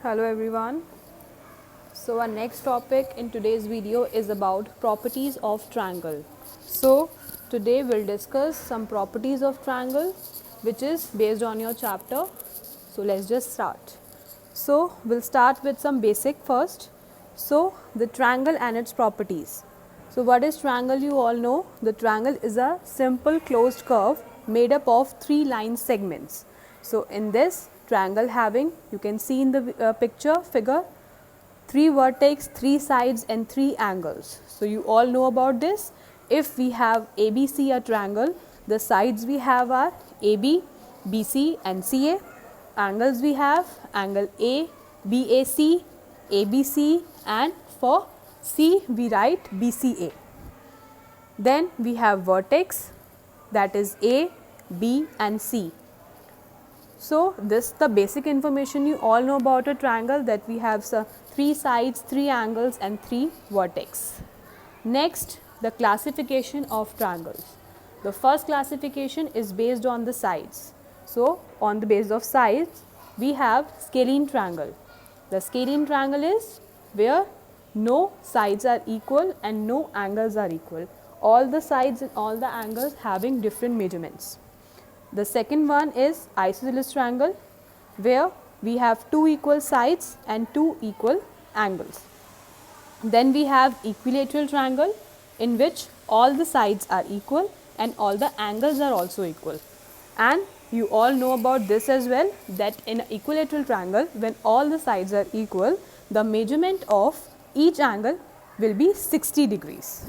Hello everyone. So our next topic in today's video is about properties of triangle. So today we'll discuss some properties of triangle which is based on your chapter. So let's just start. So we'll start with some basic first. So the triangle and its properties. So what is triangle? You all know the triangle is a simple closed curve made up of three line segments. So in this triangle having, you can see in the figure, three vertex, three sides and three angles. So you all know about this. If we have ABC a triangle, the sides we have are AB, BC and CA. Angles we have angle A, BAC, ABC, and for C we write BCA. Then we have vertex, that is A, B and C. So this the basic information you all know about a triangle, that we have three sides, three angles and three vertex. Next, the classification of triangles. The first classification is based on the sides. So on the basis of sides, we have scalene triangle. The scalene triangle is where no sides are equal and no angles are equal. All the sides and all the angles having different measurements. The second one is isosceles triangle, where we have two equal sides and two equal angles. Then we have equilateral triangle, in which all the sides are equal and all the angles are also equal. And you all know about this as well, that in an equilateral triangle, when all the sides are equal, the measurement of each angle will be 60 degrees.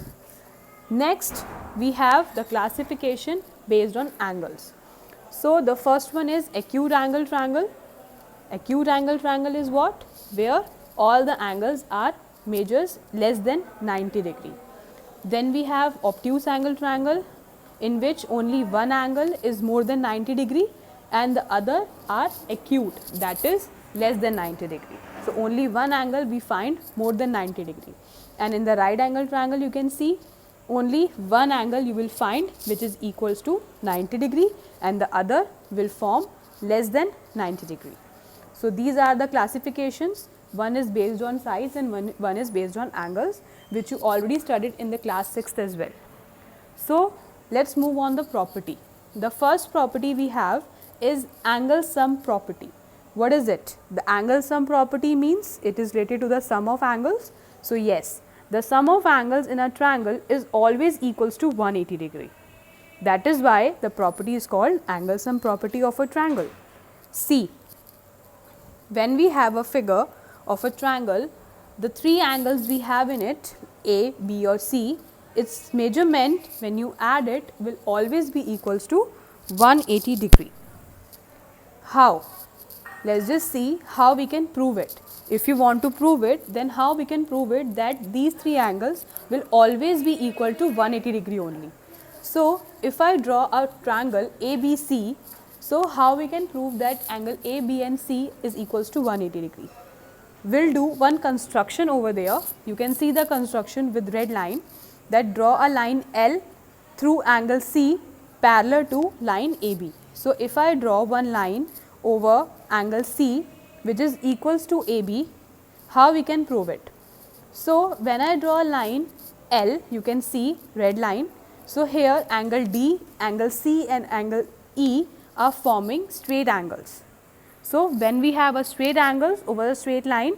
Next, we have the classification based on angles. So the first one is acute angle triangle. Acute angle triangle is what? Where all the angles are measures less than 90 degree. Then we have obtuse angle triangle, in which only one angle is more than 90 degree and the other are acute, that is less than 90 degree. So only one angle we find more than 90 degree. And in the right angle triangle, you can see only one angle you will find which is equals to 90 degree and the other will form less than 90 degree. So these are the classifications. One is based on sides and one is based on angles, which you already studied in the class 6th as well. So let's move on the property. The first property we have is angle sum property. What is it? The angle sum property means it is related to the sum of angles. So yes, the sum of angles in a triangle is always equals to 180 degree. That is why the property is called angle sum property of a triangle. See, when we have a figure of a triangle, the three angles we have in it, A, B or C, its measurement when you add it will always be equals to 180 degree. How? Let's just see how we can prove it. If you want to prove it, then how we can prove it that these three angles will always be equal to 180 degree only. So if I draw a triangle ABC, so how we can prove that angle A, B and C is equals to 180 degree? We'll do one construction over there. You can see the construction with red line, that draw a line L through angle C parallel to line AB. So if I draw one line over angle C which is equals to AB, how we can prove it? So when I draw a line L, you can see red line. So here angle D, angle C and angle E are forming straight angles. So when we have a straight angles over a straight line,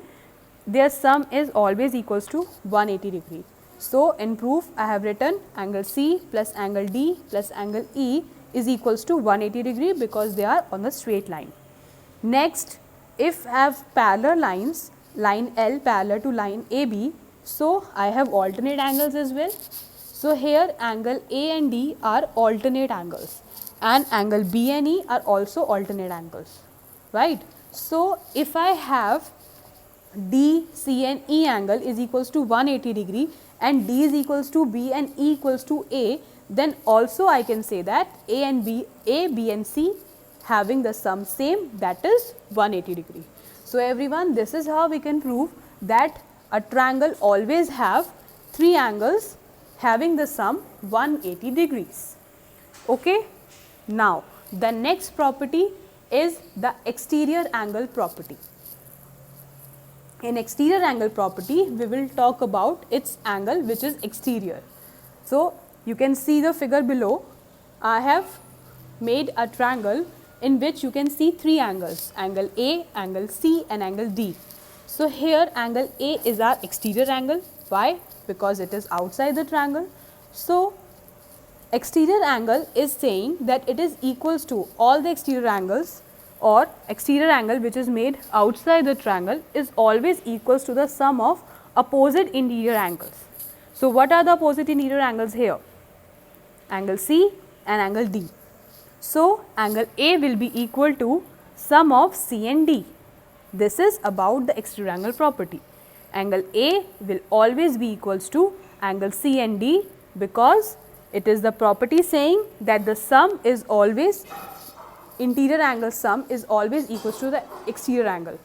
their sum is always equals to 180 degree. So in proof, I have written angle C plus angle D plus angle E is equals to 180 degree because they are on a straight line. Next, if I have parallel lines, line L parallel to line AB, so I have alternate angles as well. So here angle A and D are alternate angles and angle B and E are also alternate angles, right? So if I have D, C and E angle is equals to 180 degree and D is equals to B and E equals to A, then also I can say that A, B and C having the sum same, that is 180 degree. So everyone, this is how we can prove that a triangle always have three angles having the sum 180 degrees. Okay. Now the next property is the exterior angle property. In exterior angle property, we will talk about its angle which is exterior. So, you can see the figure below. I have made a triangle in which you can see three angles, angle A, angle C and angle D. So, here angle A is our exterior angle. Why? Because it is outside the triangle. So, exterior angle is saying that it is equals to all the exterior angles, or exterior angle which is made outside the triangle is always equals to the sum of opposite interior angles. So, what are the opposite interior angles here? Angle C and angle D. So, angle A will be equal to sum of C and D. This is about the exterior angle property. Angle A will always be equals to angle C and D, because it is the property saying that the sum is always, interior angle sum is always equals to the exterior angle.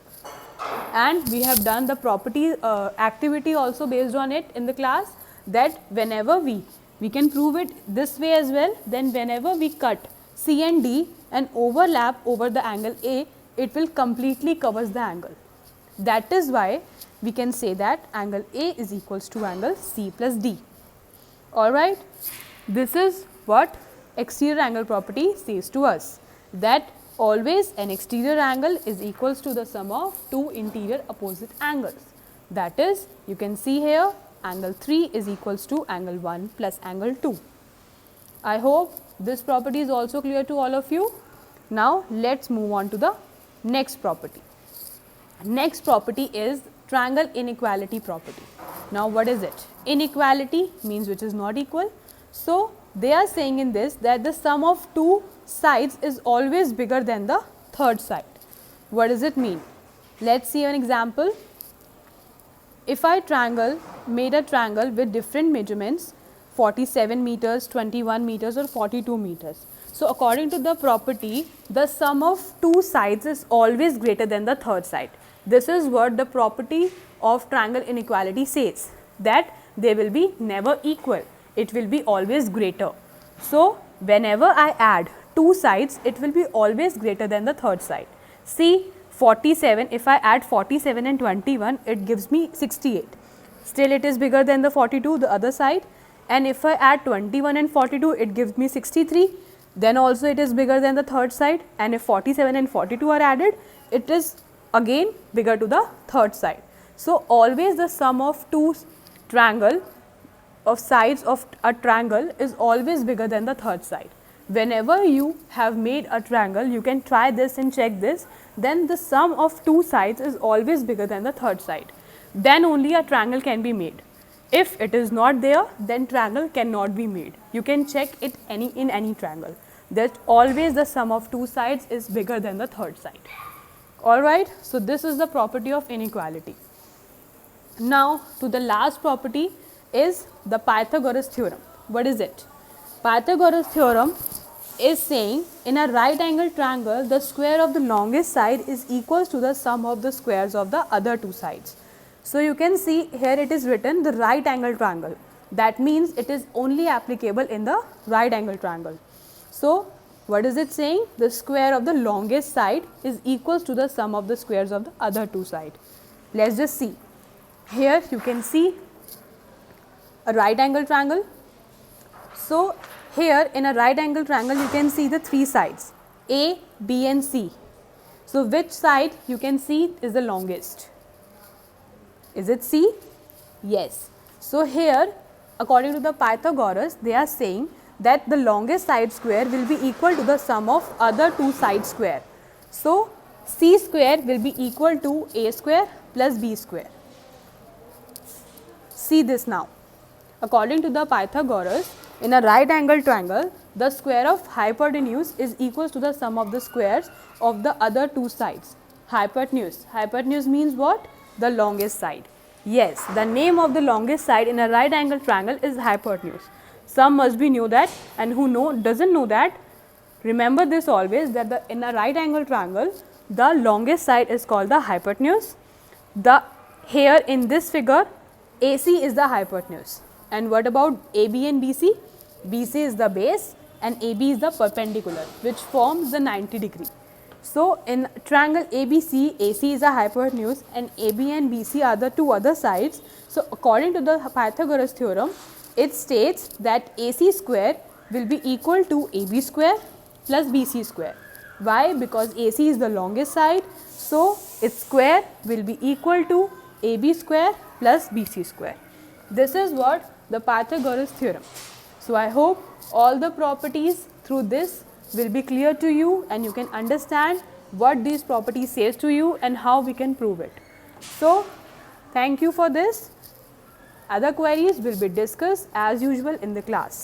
And we have done the property activity also based on it in the class, that whenever we can prove it this way as well, then whenever we cut C and D and overlap over the angle A, it will completely covers the angle. That is why we can say that angle A is equals to angle C plus D. Alright, this is what exterior angle property says to us, that always an exterior angle is equals to the sum of two interior opposite angles. That is, you can see here angle 3 is equals to angle 1 plus angle 2. I hope this property is also clear to all of you. Now, let us move on to the next property. Next property is triangle inequality property. Now, what is it? Inequality means which is not equal. So, they are saying in this that the sum of two sides is always bigger than the third side. What does it mean? Let us see an example. If I made a triangle with different measurements, 47 meters, 21 meters or 42 meters. So, according to the property, the sum of two sides is always greater than the third side. This is what the property of triangle inequality says, that they will be never equal. It will be always greater. So, whenever I add two sides, it will be always greater than the third side. See, 47, if I add 47 and 21, it gives me 68. Still it is bigger than the 42, the other side. And if I add 21 and 42, it gives me 63. Then also it is bigger than the third side. And if 47 and 42 are added, it is again bigger to the third side. So, always the sum of two sides of a triangle is always bigger than the third side. Whenever you have made a triangle, you can try this and check this, then the sum of two sides is always bigger than the third side. Then only a triangle can be made. If it is not there, then triangle cannot be made. You can check it in any triangle, that always the sum of two sides is bigger than the third side. Alright, so this is the property of inequality. Now, to the last property is the Pythagoras theorem. What is it? Pythagoras theorem is saying in a right angle triangle, the square of the longest side is equals to the sum of the squares of the other two sides. So, you can see here it is written the right angle triangle. That means it is only applicable in the right angle triangle. So, what is it saying? The square of the longest side is equals to the sum of the squares of the other two sides. Let us just see. Here you can see a right angle triangle. So, here in a right angle triangle you can see the three sides A, B and C. So, which side you can see is the longest? Is it C? Yes. So, here according to the Pythagoras, they are saying that the longest side square will be equal to the sum of other two side square. So, C square will be equal to A square plus B square. See this now. According to the Pythagoras, in a right angle triangle, the square of hypotenuse is equals to the sum of the squares of the other two sides. Hypotenuse. Hypotenuse means what? The longest side. Yes, the name of the longest side in a right angle triangle is hypotenuse. Some must be know that, and who doesn't know that, remember this always, that in a right angle triangle, the longest side is called the hypotenuse. Here in this figure, AC is the hypotenuse. And what about AB and BC? BC is the base and AB is the perpendicular, which forms the 90 degree. So in triangle ABC, AC is a hypotenuse and AB and BC are the two other sides. So according to the Pythagoras theorem, it states that AC square will be equal to AB square plus BC square. Why? Because AC is the longest side, so its square will be equal to AB square plus BC square. This is what the Pythagoras theorem. So I hope all the properties through this will be clear to you and you can understand what these properties says to you and how we can prove it. So thank you for this. Other queries will be discussed as usual in the class.